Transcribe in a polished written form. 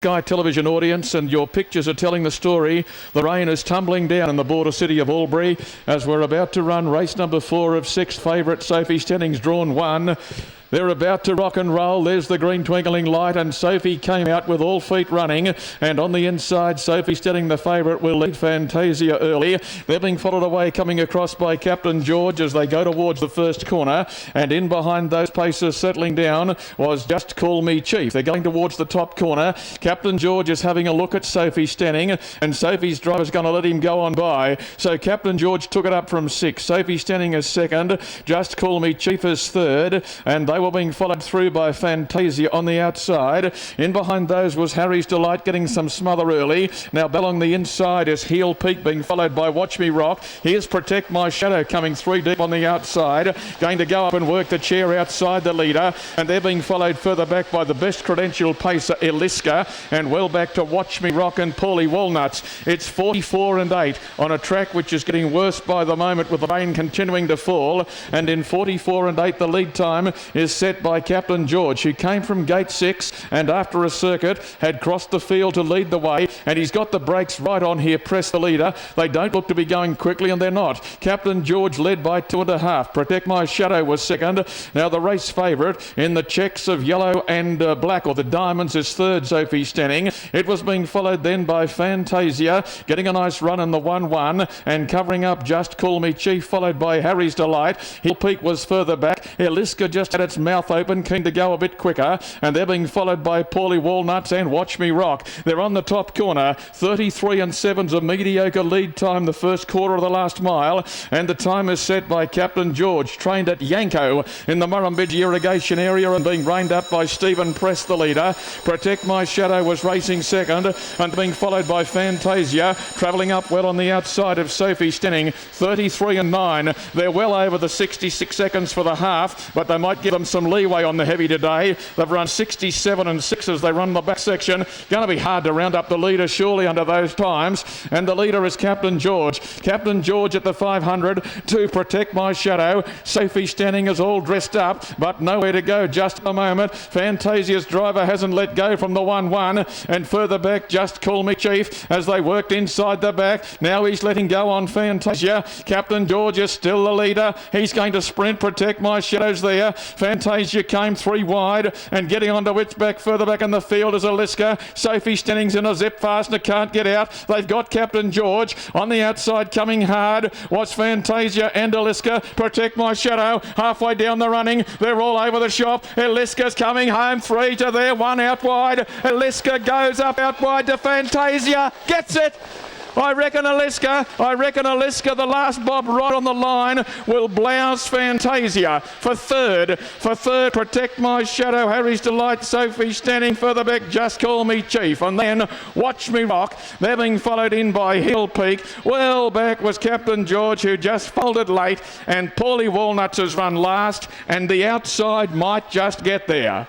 Sky television audience, and your pictures are telling the story. The rain is tumbling down in the border city of Albury as we're about to run race number 4 of 6. Favourite Sophie Stenning's drawn 1. They're about to rock and roll. There's the green twinkling light, and Sophie came out with all feet running. And on the inside, Sophie Stenning, the favourite, will lead Fantasia early. They're being followed away, coming across by Captain George as they go towards the first corner. And in behind those paces, settling down, was Just Call Me Chief. They're going towards the top corner. Captain George is having a look at Sophie Stenning, and Sophie's driver's going to let him go on by. So Captain George took it up from 6. Sophie Stenning is second. Just Call Me Chief is third. And they were being followed through by Fantasia on the outside. In behind those was Harry's Delight getting some smother early. Now along the inside is Heel Peak being followed by Watch Me Rock. Here's Protect My Shadow coming 3 deep on the outside. Going to go up and work the chair outside the leader. And they're being followed further back by the best credentialed pacer, Eliska. And well back to Watch Me Rock and Paulie Walnuts. It's 44 and 8 on a track which is getting worse by the moment with the rain continuing to fall. And in 44 and 8 the lead time is set by Captain George, who came from gate 6 and after a circuit had crossed the field to lead the way, and he's got the brakes right on here. Press the leader. They don't look to be going quickly, and they're not. Captain George led by 2.5. Protect My Shadow was second. Now the race favourite in the checks of yellow and black, or the diamonds, is third, Sophie Stenning. It was being followed then by Fantasia, getting a nice run in the 1-1 and covering up Just Call Me Chief, followed by Harry's Delight. Hill Peak was further back. Eliska just had its mouth open, keen to go a bit quicker, and they're being followed by Paulie Walnuts and Watch Me Rock. They're on the top corner. 33 and 7's a mediocre lead time the first quarter of the last mile, and the time is set by Captain George, trained at Yanko in the Murrumbidgee irrigation area and being reined up by Stephen Press, the leader. Protect My Shadow was racing second and being followed by Fantasia, travelling up well on the outside of Sophie Stenning. 33 and 9. They're well over the 66 seconds for the half, but they might give them some leeway on the heavy today. They've run 67 and 6 as they run the back section. Going to be hard to round up the leader surely under those times, and the leader is Captain George. Captain George at the 500 to Protect My Shadow. Sophie Stenning is all dressed up but nowhere to go just a moment. Fantasia's driver hasn't let go from the 1-1, and further back Just Call Me Chief as they worked inside the back. Now he's letting go on Fantasia. Captain George is still the leader. He's going to sprint. Protect My Shadow's there. Fantasia came 3 wide, and getting onto its back further back in the field is Eliska. Sophie Stenning's in a zip fast and can't get out. They've got Captain George on the outside. Coming hard was Fantasia and Eliska. Protect My Shadow halfway down the running. They're all over the shop. Eliska's coming home. 3 to there, 1 out wide. Eliska goes up out wide to Fantasia. Gets it. I reckon Eliska, the last bob right on the line, will blouse Fantasia for third. Protect My Shadow, Harry's Delight, Sophie Stenning, further back Just Call Me Chief, and then Watch Me Rock. They're being followed in by Hill Peak. Well back was Captain George, who just folded late, and Paulie Walnuts has run last, and the outside might just get there.